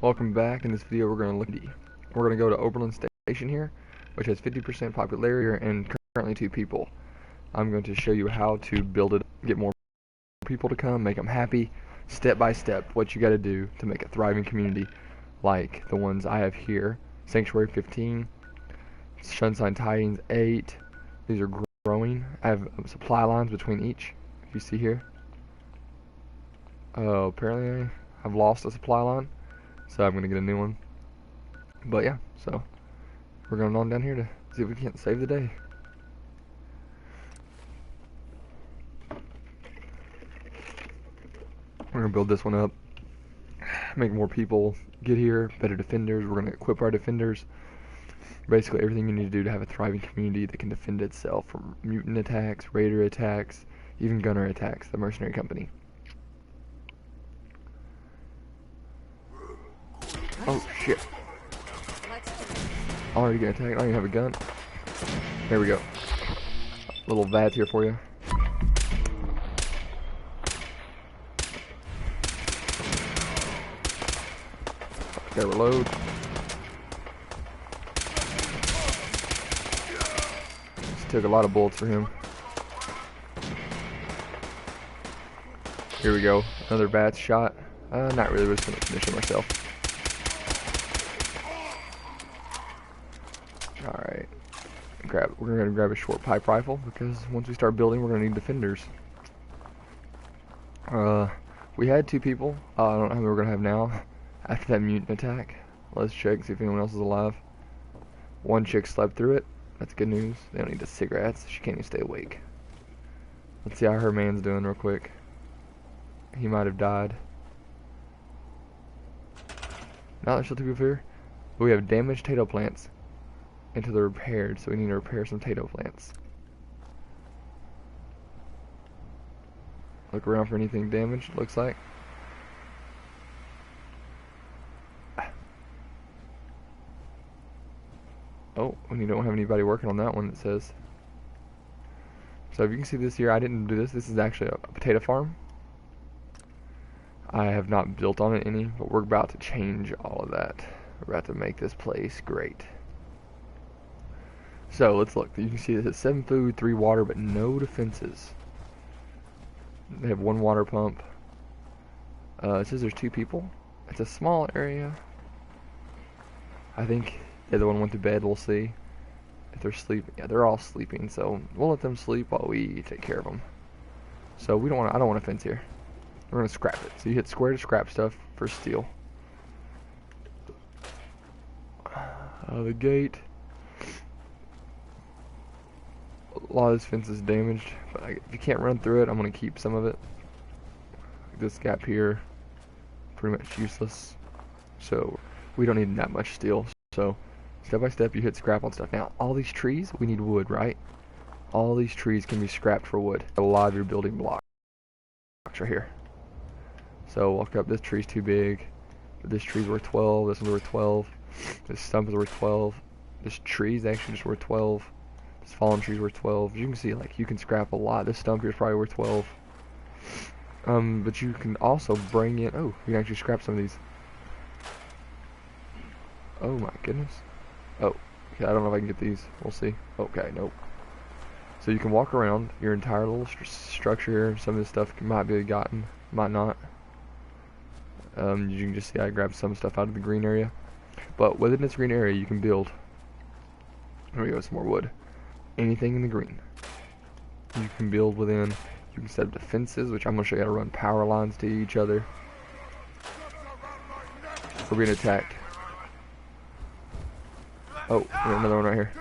Welcome back. In this video we're going to go to Oberlin Station here, which has 50% popularity and currently 2 people. I'm going to show you how to build it, get more people to come, make them happy, step by step, what you got to do to make a thriving community like the ones I have here. Sanctuary 15, Sunshine Tidings 8. These are growing. I have supply lines between each, if you see here. Apparently I've lost a supply line, so I'm going to get a new one. But yeah, so we're going on down here to see if we can't save the day. We're going to build this one up, make more people get here, better defenders. We're going to equip our defenders. Basically everything you need to do to have a thriving community that can defend itself from mutant attacks, raider attacks, even gunner attacks, the mercenary company. Oh shit. Already getting attacked. I don't even have a gun. There we go. Little VATS here for you. Okay, reload. Just took a lot of bullets for him. Here we go. Another VATS shot. Not really. We're just going to finish him ourselves. Alright. We're going to grab a short pipe rifle because once we start building, we're going to need defenders. We had 2 people. I don't know how many we're going to have now after that mutant attack. Let's check, see if anyone else is alive. One chick slept through it. That's good news. They don't need the cigarettes. She can't even stay awake. Let's see how her man's doing real quick. He might have died. No, there's still 2 people here. We have damaged potato plants until they're repaired, so we need to repair some potato plants. Look around for anything damaged, looks like. Oh, we don't have anybody working on that one, it says. So if you can see this here, I didn't do this. This is actually a potato farm. I have not built on it any, but we're about to change all of that. We're about to make this place great. So let's look. You can see this is 7 food, 3 water, but no defenses. They have 1 water pump. It says there's 2 people. It's a small area. I think the other one went to bed. We'll see if they're sleeping. Yeah, they're all sleeping. So we'll let them sleep while we take care of them. So we don't want. I don't want a fence here. We're gonna scrap it. So you hit square to scrap stuff for steel. The gate. A lot of this fence is damaged, but if you can't run through it, I'm going to keep some of it. This gap here, pretty much useless. So we don't need that much steel. So step by step, you hit scrap on stuff. Now, all these trees, we need wood, right? All these trees can be scrapped for wood. A lot of your building blocks right here. So walk up. This tree's too big. This tree's worth 12. This one's worth 12. This stump is worth 12. This tree's actually just worth 12. This fallen tree's worth 12. You can see, like, you can scrap a lot. This stump here is probably worth 12. But you can also bring in. Oh, you can actually scrap some of these. Oh my goodness. Oh, okay. I don't know if I can get these. We'll see. Okay, nope. So you can walk around your entire little structure here. Some of this stuff might be gotten, might not. You can just see I grabbed some stuff out of the green area. But within this green area, you can build. There we go. Some more wood. Anything in the green you can build within. You can set up defenses, which I'm going to show you how to run power lines to each other. We're being attacked. Oh, we got another one right here.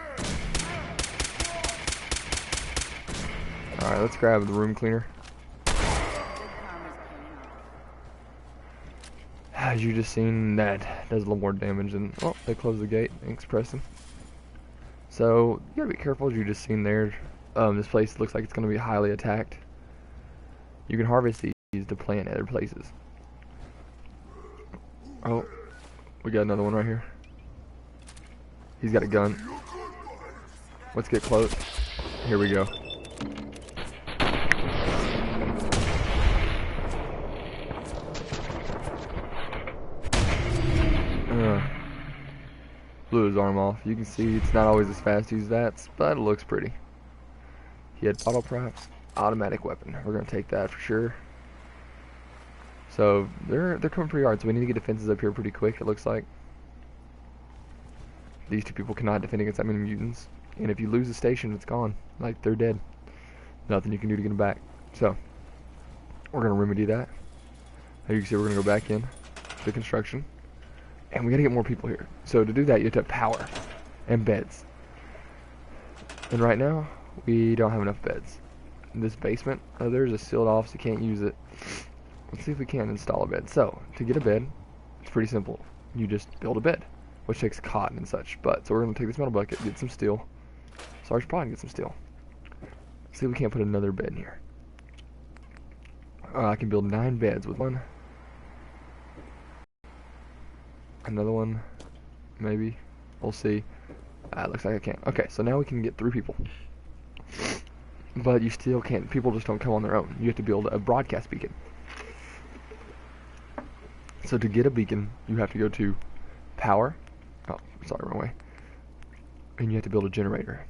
Alright, let's grab the room cleaner. As you just seen, that does a little more damage than. Oh, they closed the gate. Thanks, Preston. So you gotta be careful, as you just seen there. This place looks like it's gonna be highly attacked. You can harvest these to plant other places. Oh, we got another one right here. He's got a gun. Let's get close. Here we go. Blew his arm off. You can see it's not always as fast to use that, but it looks pretty. He had bottle props, automatic weapon. We're gonna take that for sure. So they're coming pretty hard. So we need to get defenses up here pretty quick. It looks like these two people cannot defend against that many mutants. And if you lose the station, it's gone. Like they're dead. Nothing you can do to get them back. So we're gonna remedy that. As you can see, we're gonna go back in to construction, and we gotta get more people here. So to do that, you have to have power and beds. And right now, we don't have enough beds. In this basement, there's a sealed off, so you can't use it. Let's see if we can install a bed. So to get a bed, it's pretty simple. You just build a bed, which takes cotton and such. But so we're gonna take this metal bucket, get some steel. Sarge probably get some steel. See if we can't put another bed in here. I can build 9 beds with one. Another one, maybe. We'll see. Looks like I can't. Okay, so now we can get 3 people. But you still can't. People just don't come on their own. You have to build a broadcast beacon. So to get a beacon, you have to go to power. Oh, sorry, wrong way. And you have to build a generator.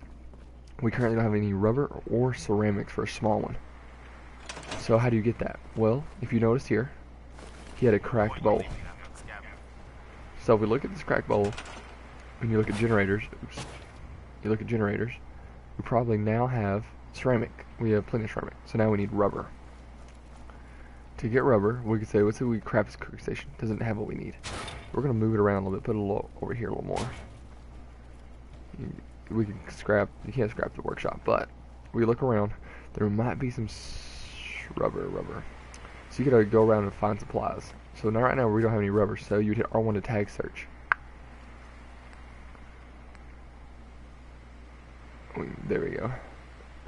We currently don't have any rubber or ceramics for a small one. So how do you get that? Well, if you notice here, he had a cracked bowl. So if we look at this cracked bowl, and you look at generators, we probably now have ceramic. We have plenty of ceramic. So now we need rubber. To get rubber, we could say, let's say we craft this cooking station. Doesn't have what we need. We're going to move it around a little bit, put it a little over here a little more. We can scrap, you can't scrap the workshop, but we look around, there might be some rubber. So you gotta go around and find supplies. So now right now we don't have any rubber, so you'd hit R1 to tag search. There we go.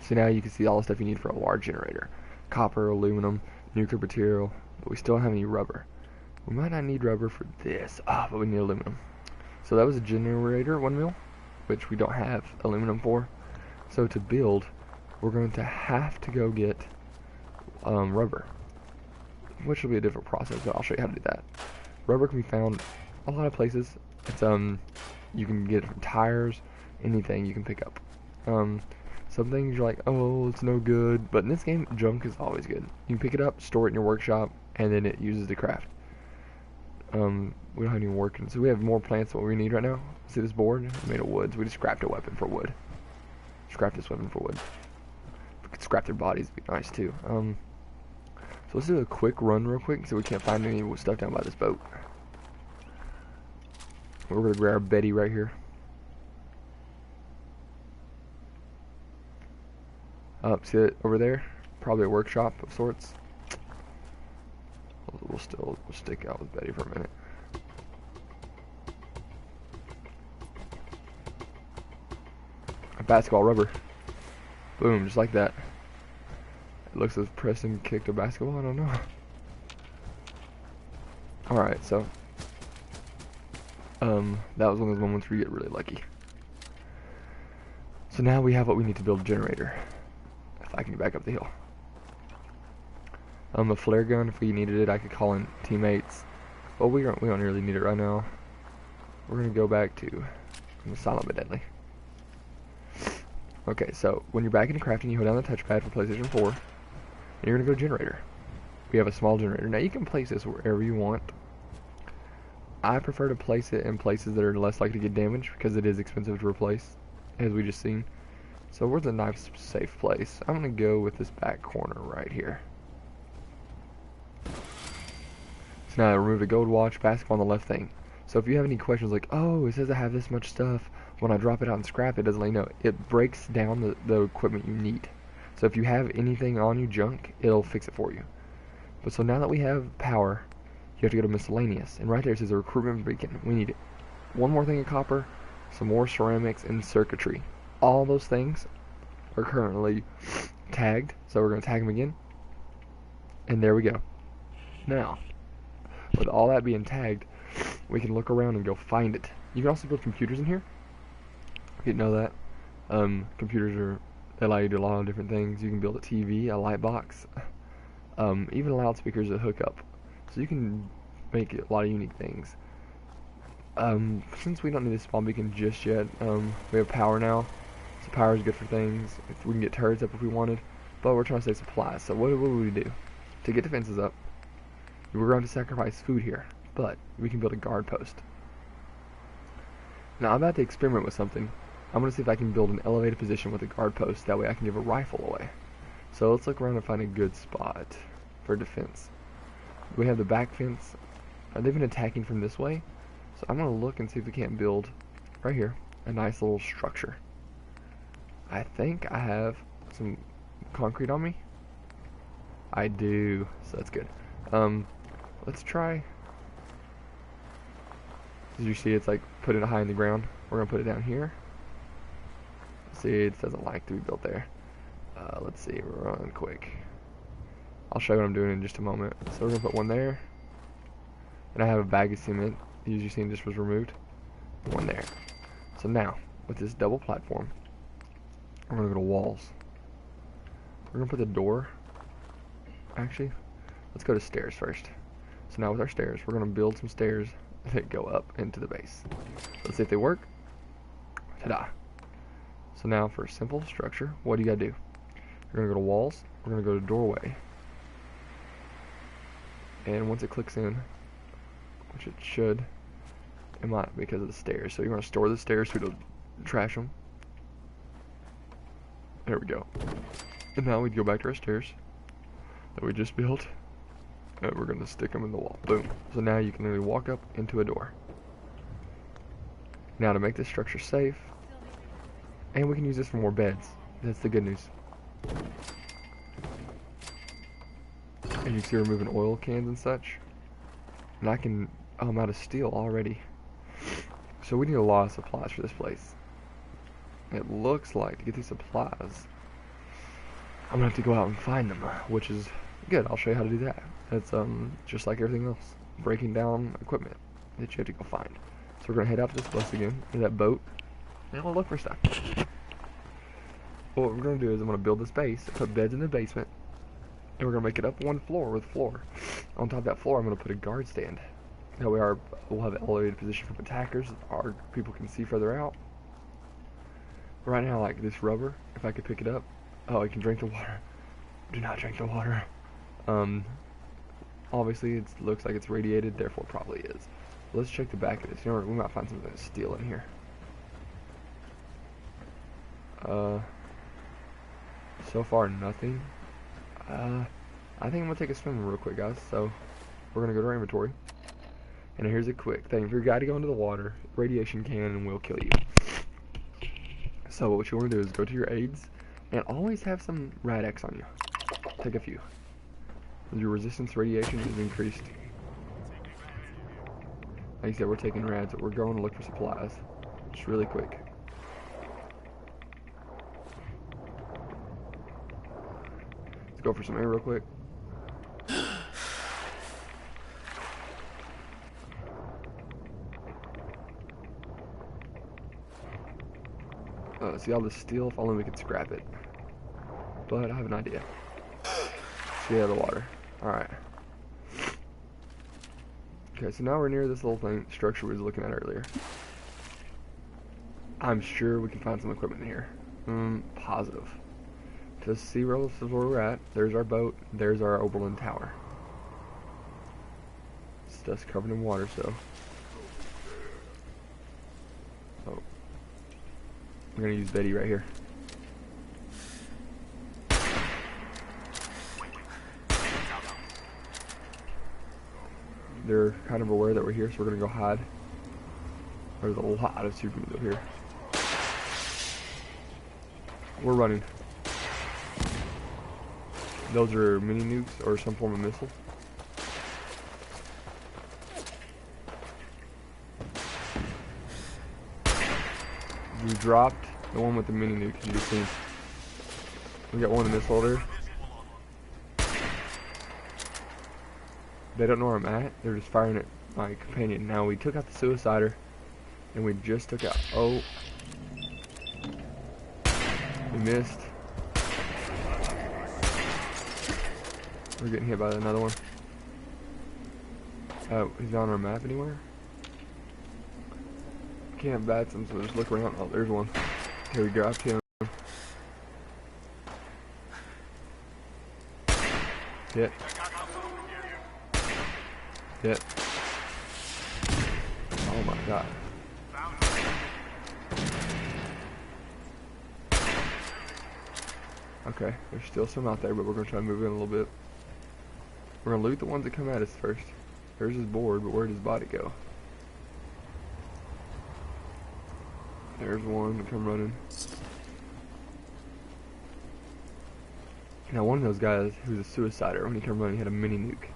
So now you can see all the stuff you need for a large generator. Copper, aluminum, nuclear material, but we still don't have any rubber. We might not need rubber for this, but we need aluminum. So that was a generator, 1 mil, which we don't have aluminum for. So to build, we're going to have to go get rubber, which will be a different process, but I'll show you how to do that. Rubber can be found a lot of places. It's you can get it from tires, anything you can pick up. Some things you're like, oh, it's no good, but in this game, junk is always good. You can pick it up, store it in your workshop, and then it uses to craft. We don't have any working, so we have more plants than what we need right now. See this board? It's made of wood, so we just scrapped a weapon for wood. Scrap this weapon for wood. If we could scrap their bodies, it'd be nice too. So let's do a quick run real quick, so we can't find any stuff down by this boat. We're gonna grab Betty right here. See it over there? Probably a workshop of sorts. We'll stick out with Betty for a minute. A basketball rubber. Boom, just like that. It looks as Preston kicked a basketball, I don't know. Alright, so that was one of those moments where you get really lucky. So now we have what we need to build a generator. If I can get back up the hill. A flare gun, if we needed it, I could call in teammates. But we don't really need it right now. We're gonna go back to silent but deadly. Okay, so when you're back into crafting, you hold down the touchpad for PlayStation 4, and you're gonna go to generator. We have a small generator. Now you can place this wherever you want. I prefer to place it in places that are less likely to get damaged because it is expensive to replace, as we just seen. So where's a nice safe place? I'm gonna go with this back corner right here. So now I remove the gold watch, basketball on the left thing. So if you have any questions like, oh, it says I have this much stuff, when I drop it out and scrap it, doesn't let you know. It breaks down the equipment you need. So if you have anything on you junk, it'll fix it for you. But so now that we have power, you have to go to miscellaneous. And right there it says a recruitment beacon. We need one more thing of copper, some more ceramics, and circuitry. All those things are currently tagged, so we're going to tag them again. And there we go. Now, with all that being tagged, we can look around and go find it. You can also build computers in here. You didn't know that. Computers they allow you to do a lot of different things. You can build a TV, a light box, even loudspeakers that hook up. So you can make a lot of unique things. Since we don't need a spawn beacon just yet, we have power now. So power is good for things. If we can get turrets up if we wanted. But we're trying to save supplies. So what would we do? To get defenses up, we're going to sacrifice food here. But we can build a guard post. Now I'm about to experiment with something. I'm going to see if I can build an elevated position with a guard post. That way I can give a rifle away. So let's look around and find a good spot for defense. We have the back fence. They've been attacking from this way. So I'm going to look and see if we can't build, right here, a nice little structure. I think I have some concrete on me. I do, so that's good. Let's try. As you see, it's like put it high in the ground. We're going to put it down here. See, it doesn't like to be built there. Let's see, we're running quick. I'll show you what I'm doing in just a moment. So we're going to put one there. And I have a bag of cement. As you see, just was removed. One there. So now, with this double platform, we're going to go to walls. We're going to put the door. Actually, let's go to stairs first. So now with our stairs, we're going to build some stairs that go up into the base. Let's see if they work. Ta-da. So now for a simple structure, what do you got to do? You're going to go to walls. We're going to go to doorway. And once it clicks in, which it should, it might because of the stairs. So you want to store the stairs so we don't trash them. There we go. And now we go back to our stairs that we just built. And we're going to stick them in the wall. Boom. So now you can really walk up into a door. Now to make this structure safe, and we can use this for more beds. That's the good news. And you can see we're moving oil cans and such. And I can, oh, I'm out of steel already. So we need a lot of supplies for this place. It looks like to get these supplies, I'm gonna have to go out and find them, which is good. I'll show you how to do that. It's just like everything else, breaking down equipment that you have to go find. So we're gonna head out to this bus again, to that boat, and we'll look for stuff. What we're gonna do is I'm gonna build this base, put beds in the basement, and we're gonna make it up one floor with floor. On top of that floor, I'm gonna put a guard stand. That way we'll have an elevated position from attackers. Our people can see further out. Right now, like this rubber, if I could pick it up, oh, I can drink the water. Do not drink the water. Obviously, it looks like it's radiated, therefore it probably is. Let's check the back of this. You know, we might find something to steal in here. So far, nothing. I think I'm gonna take a swim real quick, guys. So, we're gonna go to our inventory. And here's a quick thing. If you're a guy to go into the water, radiation can and will kill you. So what you want to do is go to your aids and always have some Rad-X on you. Take a few. Your resistance to radiation is increased. Like I said, we're taking rads, but we're going to look for supplies. Just really quick. Let's go for some air real quick. See all this steel, if only we could scrap it. But I have an idea. See out of the water. Alright. Okay, so now we're near this little thing, structure we was looking at earlier. I'm sure we can find some equipment in here. Positive. Just see where we're at. There's our boat. There's our Oberlin Tower. Stuff's covered in water, so. Oh. We're gonna use Betty right here. They're kind of aware that we're here, so we're gonna go hide. There's a lot of supermen up here. We're running. Those are mini nukes or some form of missile. We dropped the one with the mini nuke, as you can see. We got one in this holder. They don't know where I'm at. They're just firing at my companion. Now we took out the suicider, and we just took out. Oh, we missed. We're getting hit by another one. He's not on our map anywhere. can't bat them, so just look around. Oh, there's one. Okay, we dropped him. Hit. Hit. Oh my god. Okay, there's still some out there, but we're gonna try to move in a little bit. We're gonna loot the ones that come at us first. There's his board, but where did his body go? There's one to come running. Now one of those guys who's a suicider, when he came running, he had a mini nuke.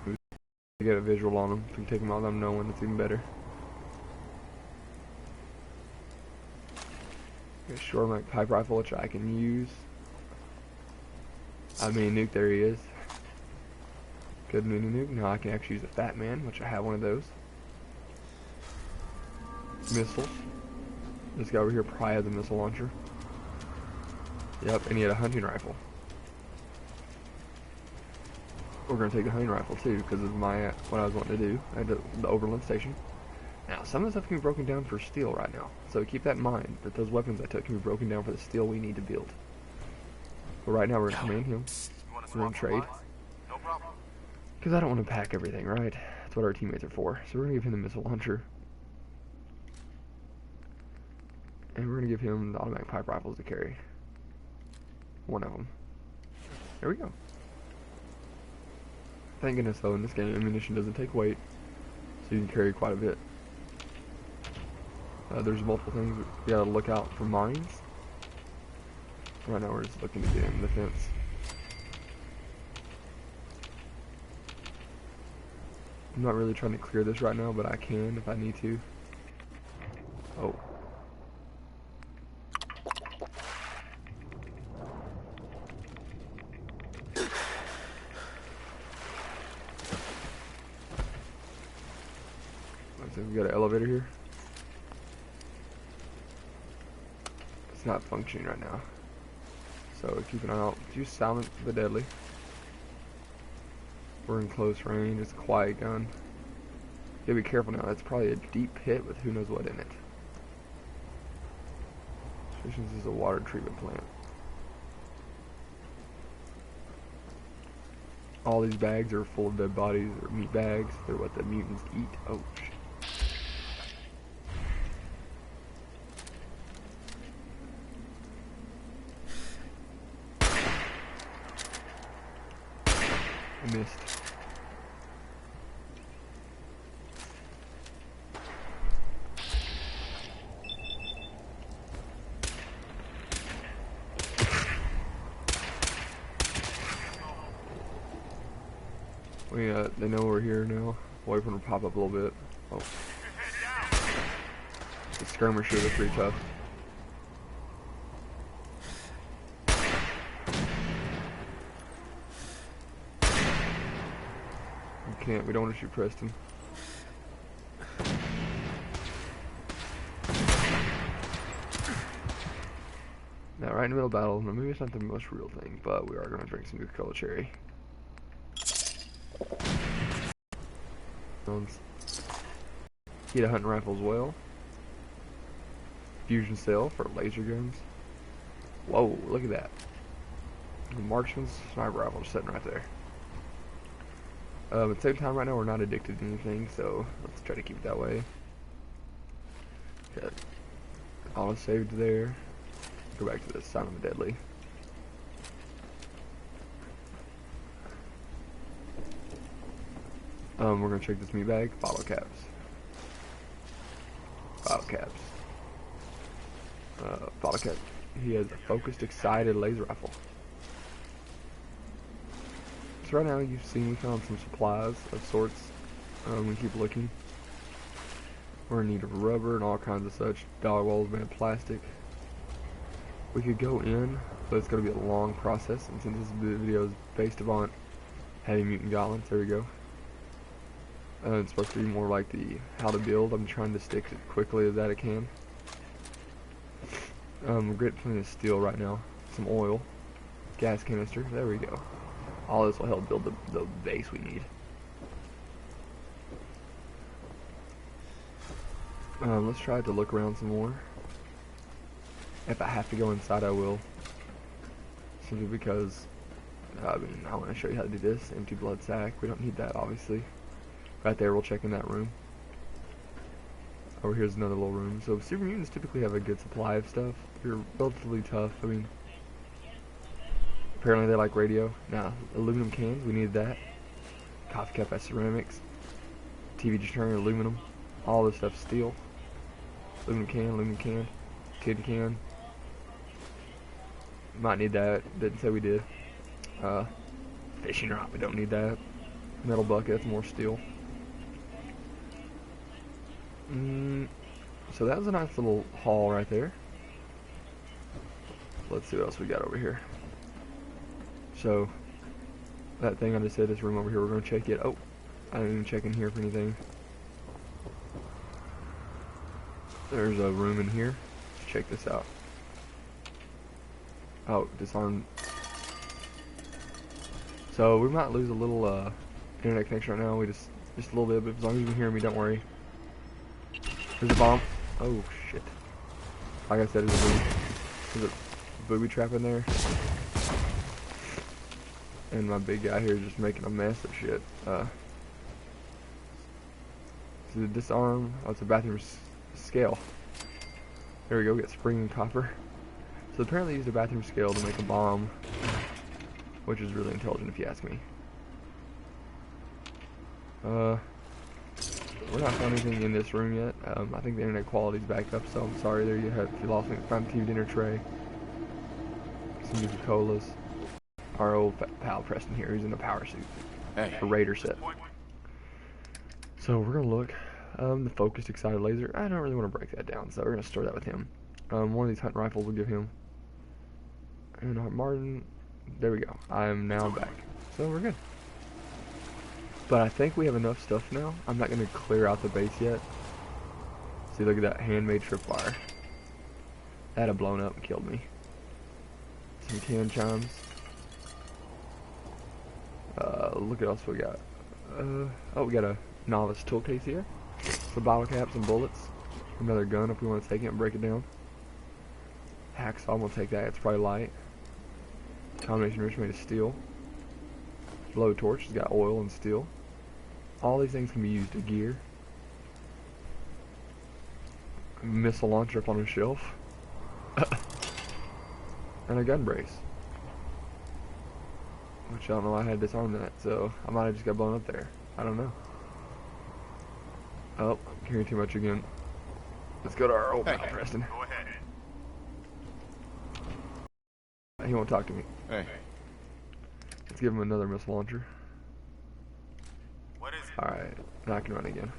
To get a visual on him. If we can take him out, I'm knowing it's even better. A short mag pipe rifle, which I can use. I mini nuke, there he is. Good mini nuke. Now I can actually use a fat man, which I have one of those. Missiles. This guy over here probably has a missile launcher. Yep, and he had a hunting rifle. We're gonna take the hunting rifle too, because of my what I was wanting to do at the Overland Station. Now, some of the stuff can be broken down for steel right now, so keep that in mind, that those weapons I took can be broken down for the steel we need to build. But right now we're gonna command him. We're gonna trade. Because I don't want to pack everything, right? That's what our teammates are for. So we're gonna give him the missile launcher. And we're gonna give him the automatic pipe rifles to carry. One of them. There we go. Thank goodness though, in this game, ammunition doesn't take weight, so you can carry quite a bit. There's multiple things we gotta look out for mines. Right now we're just looking to get in the fence. I'm not really trying to clear this right now, but I can if I need to. Oh. We got an elevator here. It's not functioning right now, so keep an eye out. Use silent but deadly. We're in close range. It's a quiet gun. You gotta be careful now. That's probably a deep pit with who knows what in it. This is a water treatment plant. All these bags are full of dead bodies or meat bags. They're what the mutants eat. Oh shit. Missed. They know we're here now. Wait for them to pop up a little bit. Oh. The skirmishers are pretty tough. We don't want to shoot Preston. Now, right in the middle of battle, maybe it's not the most real thing, but we are going to drink some Coca-Cola Cherry. He had a hunting rifle as well. Fusion cell for laser guns. Whoa, look at that. The marksman's sniper rifle just sitting right there. At the same time, right now we're not addicted to anything, so let's try to keep it that way. Okay. Auto saved there. Go back to the silent but deadly. We're gonna check this meat bag. Bottle caps. Bottle caps. Bottle cap. He has a focused, excited laser rifle. So right now, you've seen we found some supplies of sorts. We keep looking. We're in need of rubber and all kinds of such. Dog walls made of plastic. We could go in, but it's going to be a long process. And since this video is based upon heavy mutant gauntlets, there we go. It's supposed to be more like the how to build. I'm trying to stick as quickly as that I can. We're getting plenty of steel right now. Some oil. Gas canister. There we go. All this will help build the base we need. Let's try to look around some more. If I have to go inside, I will. Simply because, I want to show you how to do this. Empty blood sac. We don't need that, obviously. Right there, we'll check in that room. Over here's another little room. So super mutants typically have a good supply of stuff. They're relatively tough. I mean, apparently they like radio. Now, aluminum cans, we needed that. Coffee cup has ceramics. TV turner, aluminum. All this stuff steel. Aluminum can, tin can. Might need that. Didn't say we did. Fishing rod, we don't need that. Metal bucket, that's more steel. So that was a nice little haul right there. Let's see what else we got over here. So, that thing I just said, this room over here, we're going to check it. Oh, I didn't even check in here for anything. There's a room in here. Let's check this out. Oh, disarm. So we might lose a little internet connection right now. We just a little bit, but as long as you can hear me, don't worry. There's a bomb. Oh shit! Like I said, there's a booby trap in there, and my big guy here is just making a mess of shit. So disarm. Oh, it's a bathroom scale. There we go. Get spring and copper. So apparently they used a bathroom scale to make a bomb, which is really intelligent if you ask me. We're not finding anything in this room yet. I think the internet quality's back up, so I'm sorry there you have if you lost me. Found the TV dinner tray. Some Nuka-Colas. Our old pal Preston here, who's in a power suit. Hey. A Raider set. So we're gonna look. The focused excited laser. I don't really want to break that down, so we're gonna store that with him. One of these hunting rifles will give him. And Martin, there we go. I'm now back. So we're good. But I think we have enough stuff now. I'm not going to clear out the base yet. See, look at that handmade tripwire. That had blown up and killed me. Some can chimes. Look at else we got. Oh, we got a novice tool case here. Some bottle caps and bullets. Another gun if we want to take it and break it down. Hacksaw, I'm going to take that. It's probably light. Combination wrench made of steel. Blowtorch has got oil and steel. All these things can be used as gear. Missile launcher up on a shelf. And a gun brace. Which I don't know why I had to disarm that, so I might have just got blown up there. I don't know. Oh, I'm carrying too much again. Let's go to our old pal, Preston. Go ahead. He won't talk to me. Hey. Let's give him another missile launcher. What is it? Alright, now I can run again.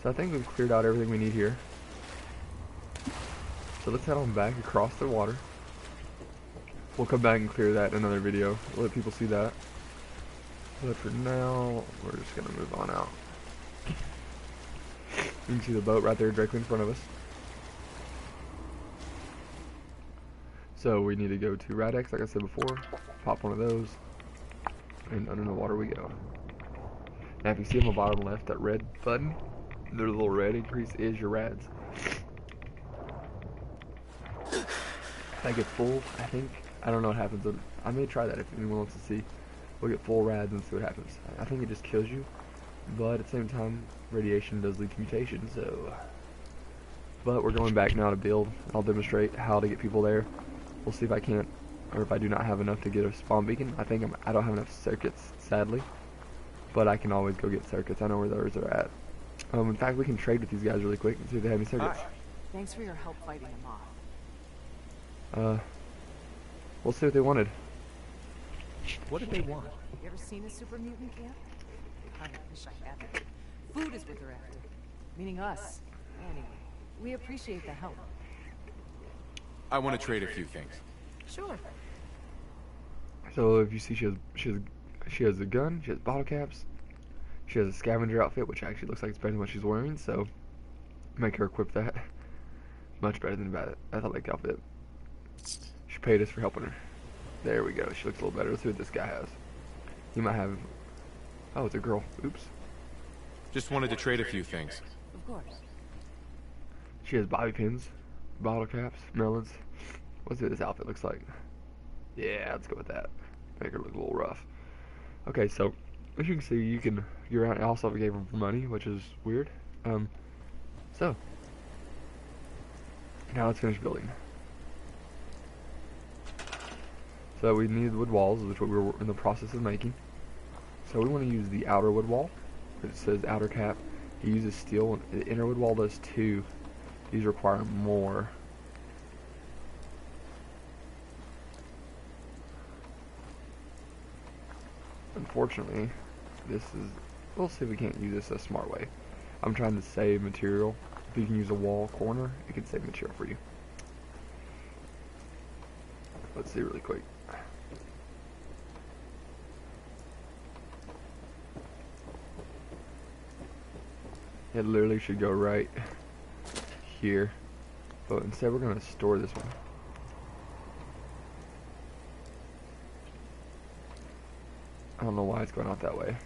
So I think we've cleared out everything we need here. So let's head on back across the water. We'll come back and clear that in another video. We'll let people see that. But for now, we're just going to move on out. You can see the boat right there directly in front of us. So we need to go to Radex, like I said before. Pop one of those. And under the water we go. Now if you see on the bottom left, that red button, the little red increase is your rads. If I get full, I think, I don't know what happens. I may try that if anyone wants to see. We'll get full rads and see what happens. I think it just kills you, but at the same time, radiation does lead to mutation, so. But we're going back now to build. I'll demonstrate how to get people there. We'll see if I can't, or if I do not have enough to get a spawn beacon. I think I don't have enough circuits, sadly. But I can always go get circuits. I know where those are at. In fact, we can trade with these guys really quick and see if they have any circuits. Thanks for your help fighting them off. We'll see what they wanted. What did they want? You ever seen a super mutant camp? I wish I hadn't. Food is what they're after. Meaning us. Anyway, we appreciate the help. I want to trade a few things. Sure. So if you see, she has a gun, she has bottle caps, she has a scavenger outfit, which actually looks like it's better than what she's wearing, so make her equip that. Much better than the athletic outfit. She paid us for helping her. There we go. She looks a little better. Let's see what this guy has. He might have. Oh, it's a girl. Oops. Just wanted to trade a few things. Of course. She has bobby pins, bottle caps, melons. Let's see what this outfit looks like. Yeah, let's go with that. Make her look a little rough. Okay, so as you can see, you're out. I also gave her money, which is weird. So now let's finish building. So we need wood walls, which we were in the process of making. So we want to use the outer wood wall. It says outer cap. He uses steel. The inner wood wall does too. These require more. Unfortunately, we'll see if we can't use this a smart way. I'm trying to save material. If you can use a wall corner, it can save material for you. Let's see really quick. It literally should go right here, but instead we're going to store this one. I don't know why it's going out that way.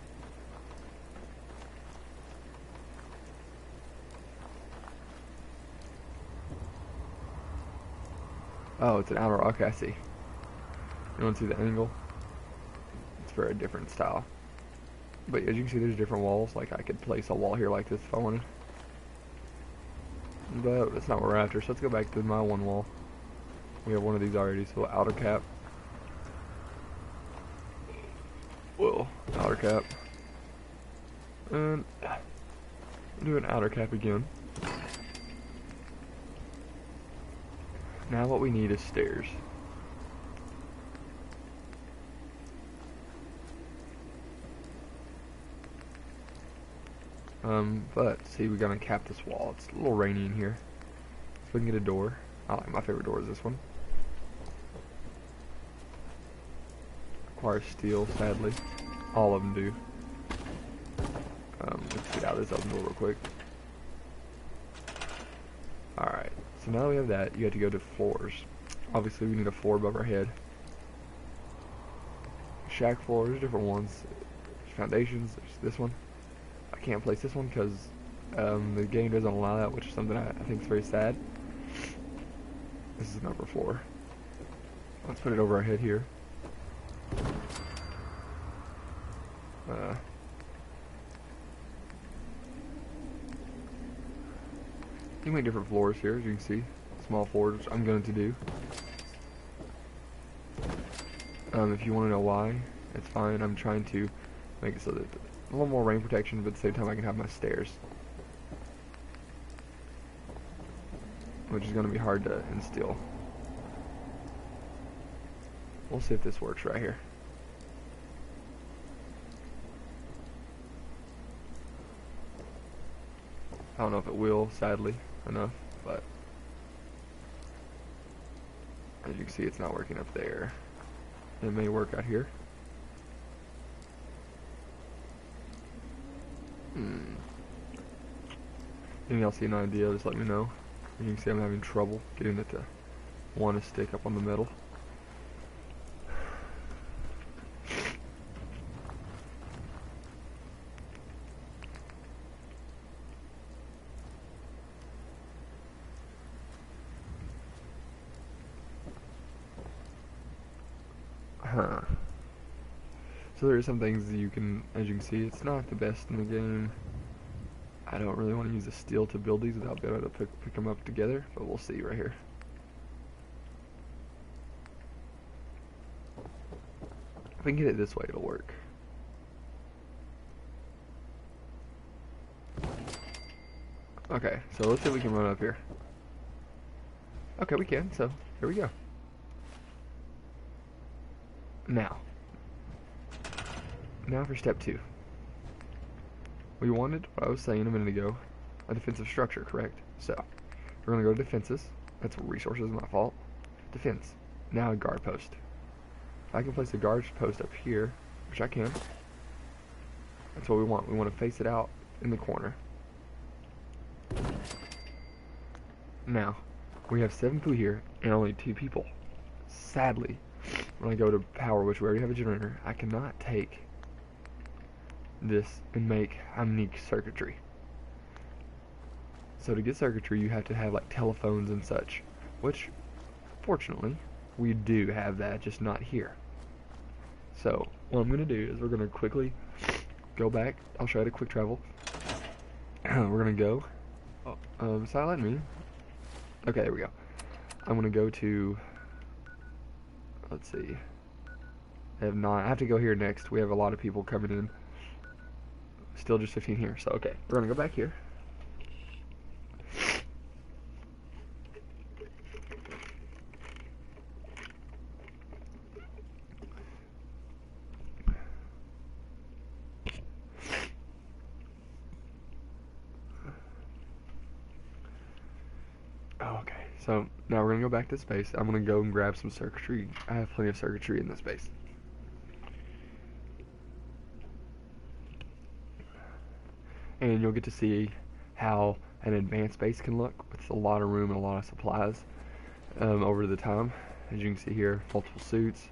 Oh, it's an outer. Okay, I see. You want to see the angle? It's for a different style. But as you can see, there's different walls. Like, I could place a wall here like this if I wanted. But that's not what we're after, so let's go back to my one wall. We have one of these already, so outer cap. Whoa, outer cap. And do an outer cap again. Now what we need is stairs. But see, we gotta cap this wall. It's a little rainy in here, so we can get a door. I like my favorite door is this one. Requires steel, sadly. All of them do. Let's get out of this open door real quick. Alright, so now that we have that, you have to go to floors. Obviously, we need a floor above our head. Shack floors, different ones. There's foundations, there's this one. I can't place this one because the game doesn't allow that, which is something I think is very sad. This is an upper floor. Let's put it over our head here. You can make different floors here, as you can see. Small floors, which I'm going to do. If you want to know why, it's fine. I'm trying to make it so that a little more rain protection, but at the same time I can have my stairs. Which is going to be hard to instill. We'll see if this works right here. I don't know if it will, sadly enough, but as you can see, it's not working up there. It may work out here. Anything else, see an idea, just let me know. And you can see I'm having trouble getting it to want to stick up on the metal. So there are some things that you can, as you can see, it's not the best in the game. I don't really want to use the steel to build these without being able to pick them up together, but we'll see right here. If we can get it this way, it'll work. Okay, so let's see if we can run up here. Okay, we can, so here we go. Now for step 2. We wanted, what I was saying a minute ago, a defensive structure, correct? So, we're going to go to defenses. That's resources, my fault. Defense. Now a guard post. I can place a guard post up here, which I can. That's what we want. We want to face it out in the corner. Now, we have 7 people here and only 2 people. Sadly, when I go to power, which we already have a generator, I cannot take this and make unique circuitry. So to get circuitry, you have to have like telephones and such, which, fortunately, we do have that, just not here. So what I'm gonna do is we're gonna quickly go back. I'll show you the quick travel. We're gonna go. Silent me. Okay, there we go. I'm gonna go to. Let's see. I have not. I have to go here next. We have a lot of people coming in. Still just 15 here. So okay, we're gonna go back here. Okay, so now we're gonna go back to space. I'm gonna go and grab some circuitry. I have plenty of circuitry in this base. And you'll get to see how an advanced base can look with a lot of room and a lot of supplies over the time. As you can see here, multiple suits.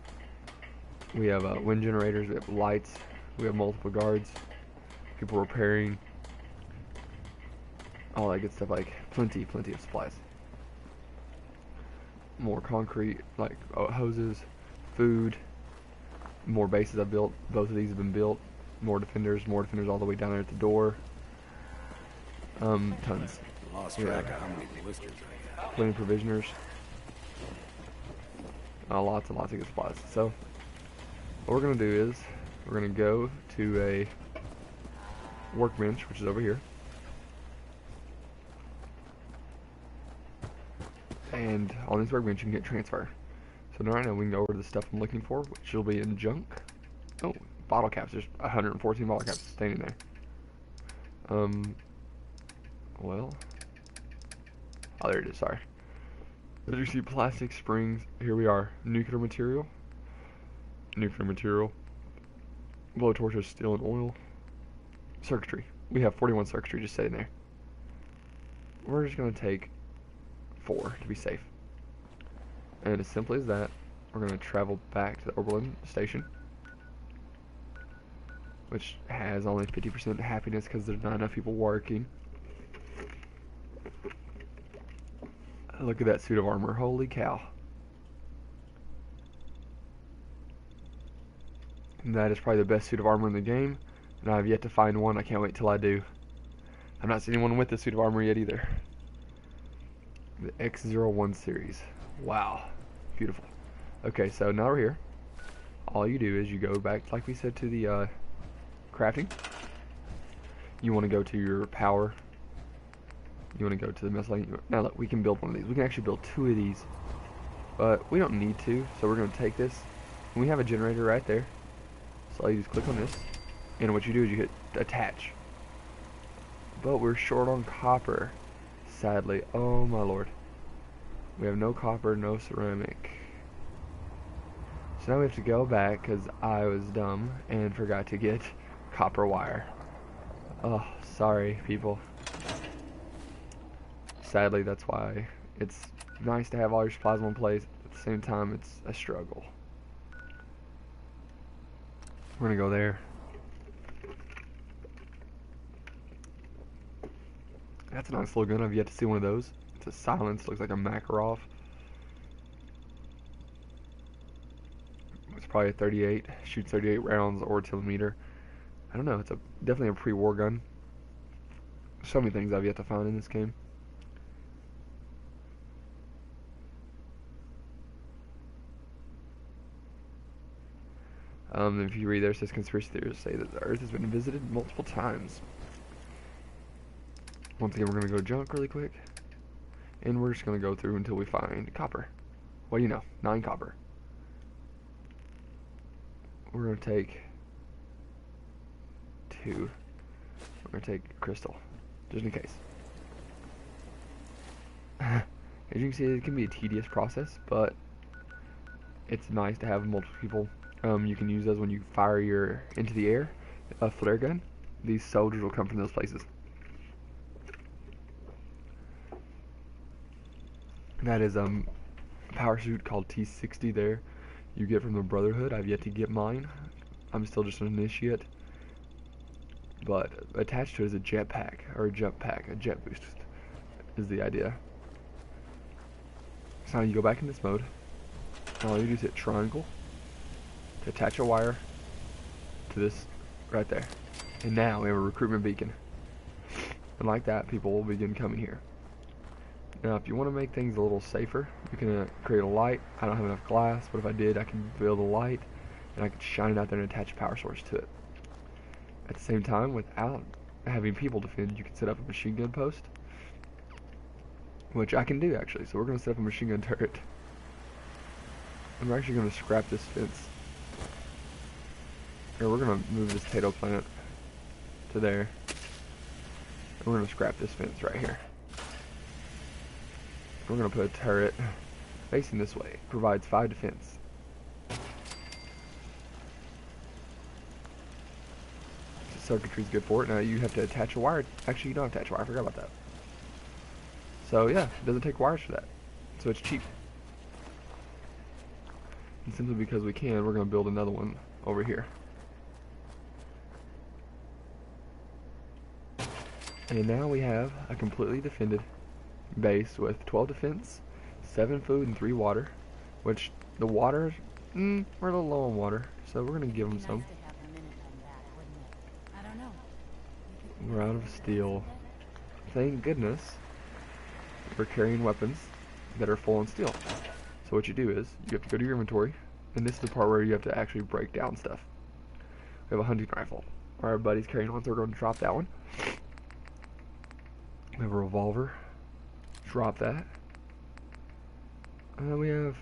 We have wind generators, we have lights, we have multiple guards, people repairing, all that good stuff, like plenty of supplies. More concrete, like hoses, food, more bases I've built. Both of these have been built. More defenders all the way down there at the door. Tons. Lost track of how many blisters I got. Plenty of provisioners. Lots and lots of good supplies. So, what we're going to do is, we're going to go to a workbench, which is over here. And on this workbench you can get transfer. So right now we can go over to the stuff I'm looking for, which will be in junk. Oh, bottle caps. There's 114 bottle caps standing there. Well. Oh, there it is, sorry. As you see, plastic springs. Here we are. Nuclear material. Blow torches, steel and oil. Circuitry. We have 41 circuitry just sitting there. We're just going to take 4 to be safe. And as simply as that, we're going to travel back to the Oberlin station, which has only 50% happiness because there's not enough people working. Look at that suit of armor. Holy cow. And that is probably the best suit of armor in the game, and I've yet to find one. I can't wait till I do. I've not seen anyone with this suit of armor yet either. The X01 series. Wow. Beautiful. Okay, so now we're here. All you do is you go back, like we said, to the crafting. You want to go to your power. You want to go to the miscellaneous. Now look, we can build one of these. We can actually build 2 of these. But we don't need to, so we're going to take this. And we have a generator right there. So all you just click on this. And what you do is you hit attach. But we're short on copper. Sadly. Oh my lord. We have no copper, no ceramic. So now we have to go back because I was dumb and forgot to get copper wire. Oh, sorry people. Sadly, that's why it's nice to have all your supplies in one place. At the same time, it's a struggle. We're gonna go there. That's a nice little gun. I've yet to see one of those. It's a silence. Looks like a Makarov. It's probably a 38. Shoots 38 rounds or millimeter. I don't know. It's definitely a pre-war gun. So many things I've yet to find in this game. If you read there, it says conspiracy theorists say that the Earth has been visited multiple times. Once again, we're going to go junk really quick. And we're just going to go through until we find copper. What do you know? 9 copper. We're going to take 2. We're going to take crystal. Just in case. As you can see, it can be a tedious process, but it's nice to have multiple people. You can use those when you fire into the air, a flare gun. These soldiers will come from those places. That is a power suit called T60 there. You get from the Brotherhood. I've yet to get mine. I'm still just an initiate. But attached to it is a jetpack, or a jump pack, a jet boost. is the idea. So now you go back in this mode, and all you do is hit triangle to attach a wire to this right there. And now we have a recruitment beacon. And like that, people will begin coming here. Now, if you want to make things a little safer, you can create a light. I don't have enough glass, but if I did, I can build a light, and I could shine it out there and attach a power source to it. At the same time, without having people defend, you can set up a machine gun post, which I can do actually. So we're going to set up a machine gun turret. And we're actually going to scrap this fence. Or we're going to move this potato plant to there. And we're going to scrap this fence right here. We're going to put a turret facing this way. It provides 5 defense. Circuitry is good for it. Now you have to attach a wire. Actually, you don't have to attach a wire. I forgot about that. So yeah, it doesn't take wires for that. So it's cheap. And simply because we can, we're going to build another one over here. And now we have a completely defended base with 12 defense, 7 food, and 3 water. Which the water, we're a little low on water, so we're going to give them some. We're out of steel. Thank goodness we're carrying weapons that are full on steel. So what you do is, you have to go to your inventory, and this is the part where you have to actually break down stuff. We have a hunting rifle. Our buddy's carrying one, so we're going to drop that one. We have a revolver. Drop that. And then we have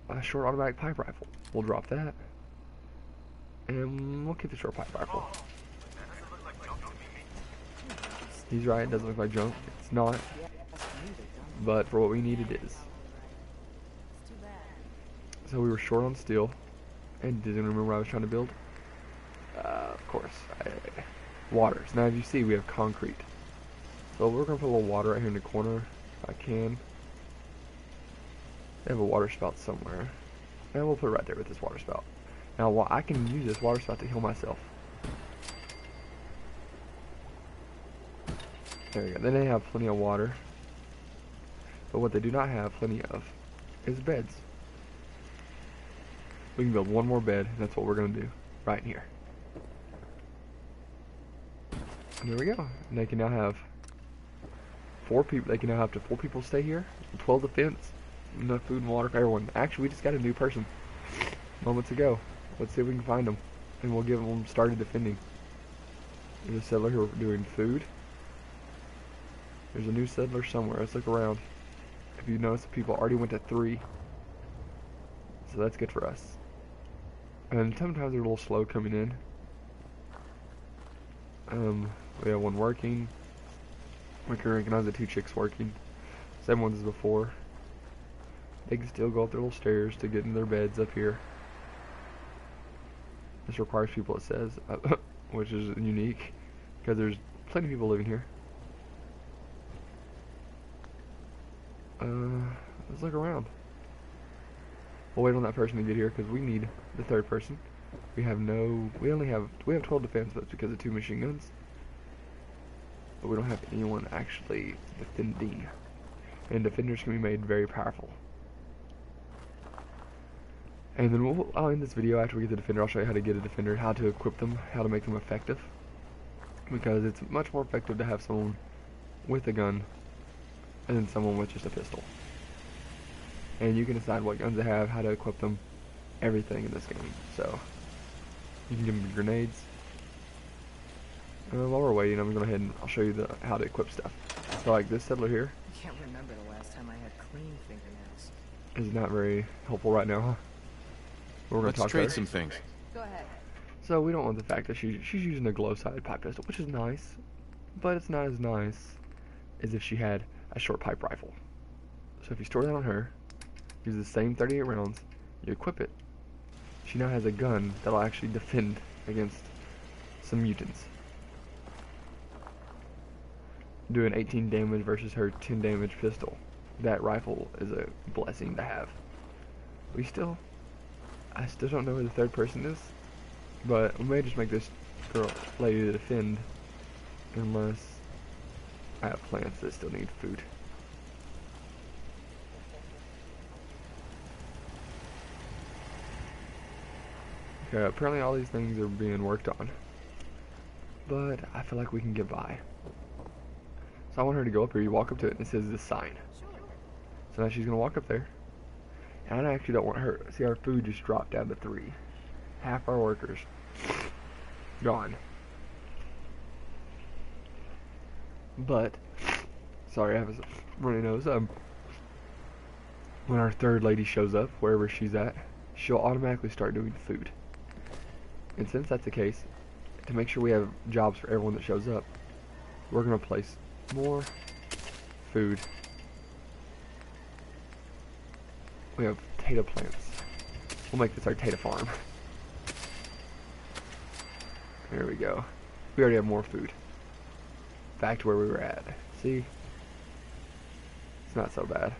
a short automatic pipe rifle. We'll drop that. And we'll keep the short pipe rifle. He's right, it doesn't look like junk. It's not. But for what we need, it is. So we were short on steel. And didn't remember what I was trying to build? Of course. Waters. Now as you see, we have concrete. So we're going to put a little water right here in the corner, if I can. I have a water spout somewhere. And we'll put it right there with this water spout. Now I can use this water spout to heal myself. There we go. Then they have plenty of water. But what they do not have plenty of is beds. We can build one more bed, and that's what we're going to do right here. And there we go. And they can now have 4 people. They can now have to 4 people stay here. 12 defense. Enough food and water for everyone. Actually, we just got a new person moments ago. Let's see if we can find them, and we'll give them started defending. There's a settler here doing food. There's a new settler somewhere. Let's look around. If you notice, the people already went to 3. So that's good for us. And sometimes they're a little slow coming in. We have one working. We can recognize the 2 chicks working. Same ones as before. They can still go up their little stairs to get in their beds up here. This requires people, it says, which is unique because there's plenty of people living here. Let's look around. We'll wait on that person to get here because we need the 3rd person. We have 12 defense, but it's because of 2 machine guns. But we don't have anyone actually defending. And defenders can be made very powerful. And then I'll end this video after we get the defender. I'll show you how to get a defender, how to equip them, how to make them effective. Because it's much more effective to have someone with a gun and then someone with just a pistol. And you can decide what guns they have, how to equip them, everything in this game. So you can give them grenades. While we're waiting, I'm going to go ahead and I'll show you how to equip stuff. So like this settler here I can't remember the last time I had clean fingernails. is not very helpful right now, huh? We're going to Let's trade some things. Go ahead. So we don't want the fact that she's using a glow-sided pipe pistol, which is nice, but it's not as nice as if she had a short pipe rifle. So if you store that on her, use the same 38 rounds, you equip it, she now has a gun that'll actually defend against some mutants. Doing 18 damage versus her 10 damage pistol. That rifle is a blessing to have. I still don't know who the 3rd person is, but we may just make this lady to defend, unless I have plants that still need food. Okay, apparently all these things are being worked on. But I feel like we can get by. So I want her to go up here. You walk up to it and it says this sign. So now she's going to walk up there. And I actually don't want her. See, our food just dropped down to 3. Half our workers gone. But, sorry, I have a runny nose. When our third lady shows up, wherever she's at, she'll automatically start doing food. And since that's the case, to make sure we have jobs for everyone that shows up, we're going to place more food. We have potato plants. We'll make this our potato farm. There we go. We already have more food. Back to where we were at. See? It's not so bad.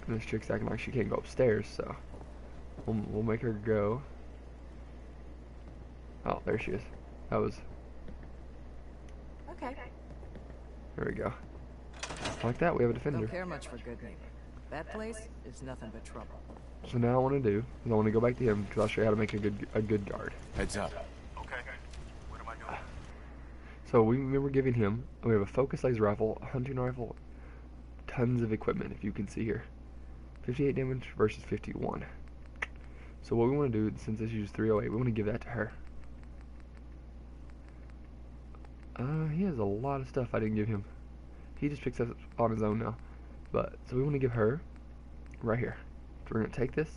And this chick's acting like she can't go upstairs, so we'll make her go. Oh, there she is. That was... Okay. There we go. Like that, we have a defender. Don't care much for good neighbor. That place is nothing but trouble. So now what I want to do is I want to go back to him because I'll show you how to make a good guard. Heads up. Okay. What am I doing? So we were giving him, we have a focus laser rifle, a hunting rifle, tons of equipment if you can see here. 58 damage versus 51. So what we want to do, since this uses 308, we want to give that to her. He has a lot of stuff I didn't give him. He just picks up on his own now. But, so we want to give her right here. So we're going to take this,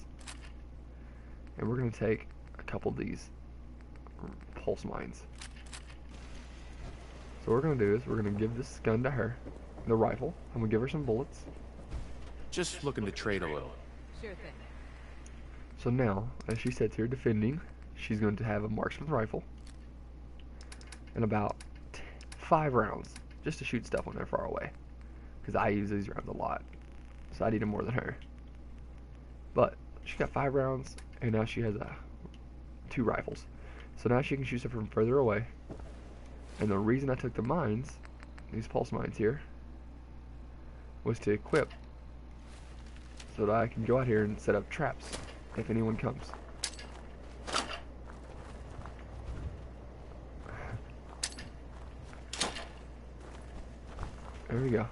and we're going to take a couple of these pulse mines. So what we're going to do is we're going to give this gun to her, the rifle. I'm going to give her some bullets. Just looking to trade a little. Sure thing. So now, as she sits here defending, she's going to have a marksman rifle and about 5 rounds just to shoot stuff when they're far away. Because I use these rounds a lot, so I need them more than her. But she got 5 rounds, and now she has 2 rifles. So now she can shoot stuff from further away. And the reason I took the mines, these pulse mines here, was to equip so that I can go out here and set up traps if anyone comes. There we go.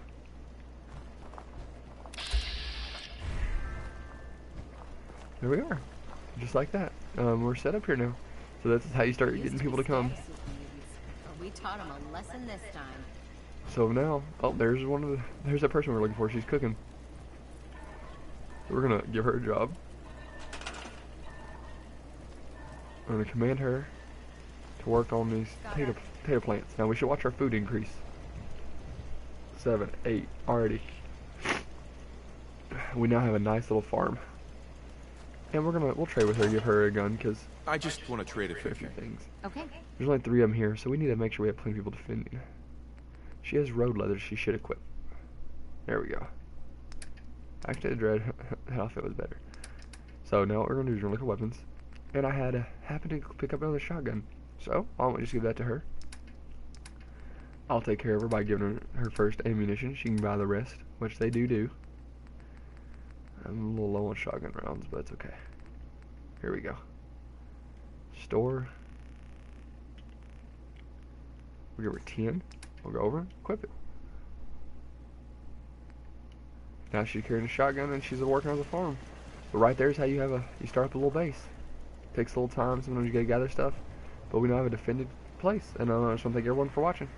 There we are. Just like that. We're set up here now. So that's how you start getting people to come. We taught him a lesson this time. So now, oh, there's there's that person we're looking for. She's cooking. So we're gonna give her a job. We're gonna command her to work on these potato plants. Now we should watch our food increase. 7, 8 already. We now have a nice little farm. And we'll trade with her, give her a gun, because I just want to trade a a few 50. things. Okay. There's only 3 of them here, so we need to make sure we have plenty of people defending. She has road leather she should equip. There we go. Actually, the dread that outfit was better. So now what we're going to do is we're going to look at weapons. And I happened to pick up another shotgun. So I'll just give that to her. I'll take care of her by giving her first ammunition. She can buy the rest, which they do. I'm a little low on shotgun rounds, but it's okay. Here we go. Store. We'll give her 10. We'll go over and equip it. Now she's carrying a shotgun and she's working on the farm. But right there's how you start up a little base. Takes a little time, sometimes you gotta gather stuff. But we now have a defended place. And I just want to thank everyone for watching.